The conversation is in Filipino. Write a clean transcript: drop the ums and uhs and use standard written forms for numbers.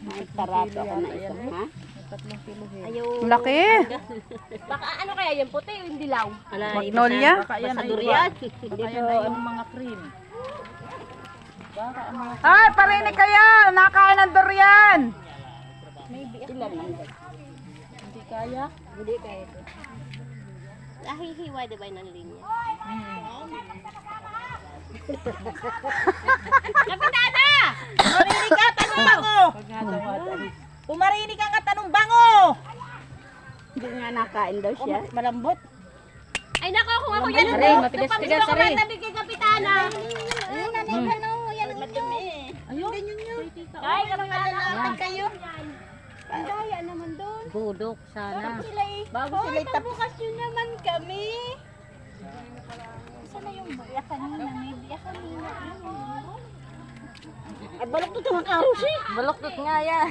May tarato ako na isa, ha? 3 kilo eh. Ayun. Laki. Baka ano kaya yan, puti o yung dilaw? Magnolia. Baka yan ay Durian. Baka yan ay yung mga cream. Baka ang mga Ay, parinig kayo. Nakain ng durian. Ilan lang yan? hindi kaya. Hindi kaya ito. Nahihiwa diba ng linya? Kapitana! Marinig ka, tanong bango! Pumarinig ka nga, tanong bango! Hindi nga nakain daw siya. Malambot. Ay nako, kung ako yan. Aray, matigas-tigas, aray. Nung kay Kapitana. Ayun, ano, yan madumi. Ayun. Ganyan yun. Ay, kapitana. Kayo. Ang daya naman doon. Budok sana. Bago sila bukas yun naman kami. Sana yung buya kanina. May buya kanina. Ay, balok to ng karos eh. Baloktot nga yan.